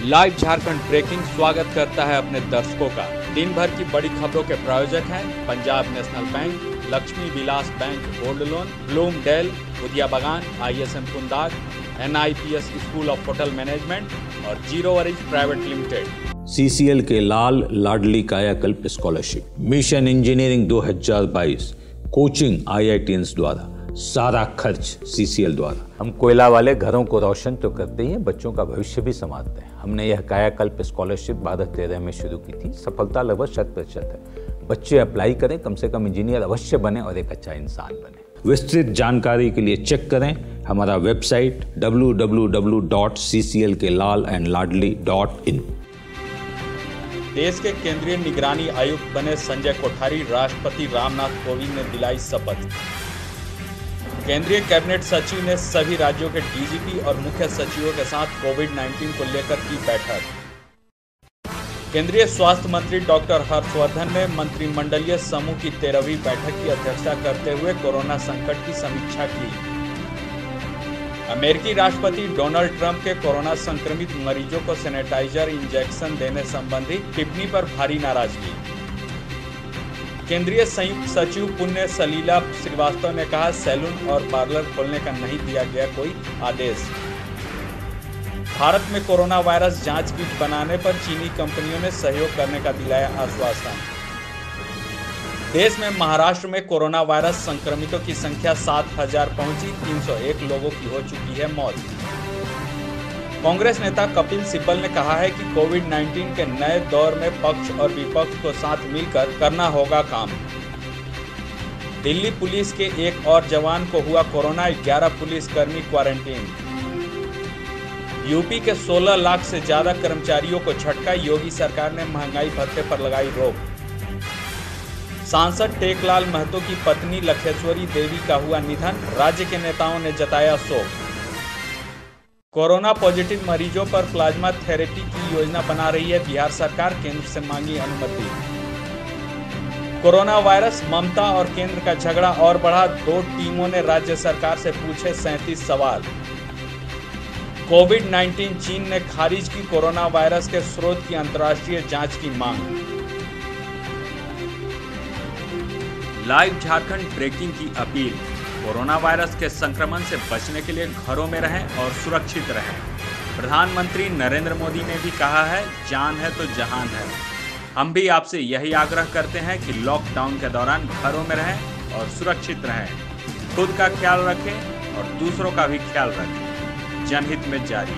Live Jharkhand breaking स्वागत करता है अपने दर्शकों का। दिन भर की बड़ी खबरों के प्रायोजक हैं Punjab national bank, Lakshmi Vilas bank gold loan, Bloomdale, उदिया बगान, ISM कुंदाग, NIPS school of hotel management और zero worries private limited. CCL के लाल लाडली Kayakalp scholarship, mission engineering 2022, coaching IITians द्वारा, सारा खर्च CCL द्वारा। हम कोयला वाले घरों को रोशन तो करते ही हैं, बच्चों का भविष्य भी संवारते हैं। हमने यह कायाकल्प स्कॉलरशिप 2013 में शुरू की थी। सफलता लगभग 100% है। बच्चे अप्लाई करें, कम से कम इंजीनियर अवश्य बने और एक अच्छा इंसान बने। विस्तृत जानकारी के लिए चेक करें हमारा वेबसाइट www.cclkelalandladli.in। देश के केंद्रीय निगरानी आयुक्त बने संजय कोठारी राष्ट्रपति रामनाथ कोविंद ने दिलाई शपथ। केंद्रीय कैबिनेट सचिव ने सभी राज्यों के DGP और मुख्य सचिवों के साथ कोविड-19 को लेकर की बैठक। केंद्रीय स्वास्थ्य मंत्री डॉक्टर हर्षवर्धन ने मंत्रिमंडलीय समूह की 13वीं बैठक की अध्यक्षता करते हुए कोरोना संकट की समीक्षा की। अमेरिकी राष्ट्रपति डोनाल्ड ट्रंप के कोरोना संक्रमित मरीजों को सैनिटाइजर इंजेक्शन देने संबंधी टिप्पणी पर भारी नाराजगी। केंद्रीय संयुक्त सचिव पुण्य सलीला श्रीवास्तव ने कहा, सैलून और पार्लर खोलने का नहीं दिया गया कोई आदेश। भारत में कोरोना वायरस जांच किट बनाने पर चीनी कंपनियों ने सहयोग करने का दिलाया आश्वासन। देश में महाराष्ट्र में कोरोना वायरस संक्रमितों की संख्या 7,000 पहुंची, 301 लोगों की हो चुकी है मौत। कांग्रेस नेता कपिल सिब्बल ने कहा है कि कोविड-19 के नए दौर में पक्ष और विपक्ष को साथ मिलकर करना होगा काम। दिल्ली पुलिस के एक और जवान को हुआ कोरोना, 11 पुलिसकर्मी क्वारंटीन। यूपी के 16 लाख से ज्यादा कर्मचारियों को झटका, योगी सरकार ने महंगाई भत्ते पर लगाई रोक। सांसद टेकलाल महतो की पत्नी लखेश्वरी देवी का हुआ निधन, राज्य के नेताओं ने जताया शोक। कोरोना पॉजिटिव मरीजों पर प्लाज्मा थेरेपी की योजना बना रही है बिहार सरकार, केंद्र से मांगी अनुमति। कोरोना वायरस, ममता और केंद्र का झगड़ा और बढ़ा, 2 टीमों ने राज्य सरकार से पूछे 37 सवाल। कोविड-19, चीन ने खारिज की कोरोना वायरस के स्रोत की अंतर्राष्ट्रीय जांच की मांग। लाइव झारखंड ब्रेकिंग की अपील, कोरोना वायरस के संक्रमण से बचने के लिए घरों में रहें और सुरक्षित रहें। प्रधानमंत्री नरेंद्र मोदी ने भी कहा है, जान है तो जहान है। हम भी आपसे यही आग्रह करते हैं कि लॉकडाउन के दौरान घरों में रहें और सुरक्षित रहें। खुद का ख्याल रखें और दूसरों का भी ख्याल रखें। जनहित में जारी।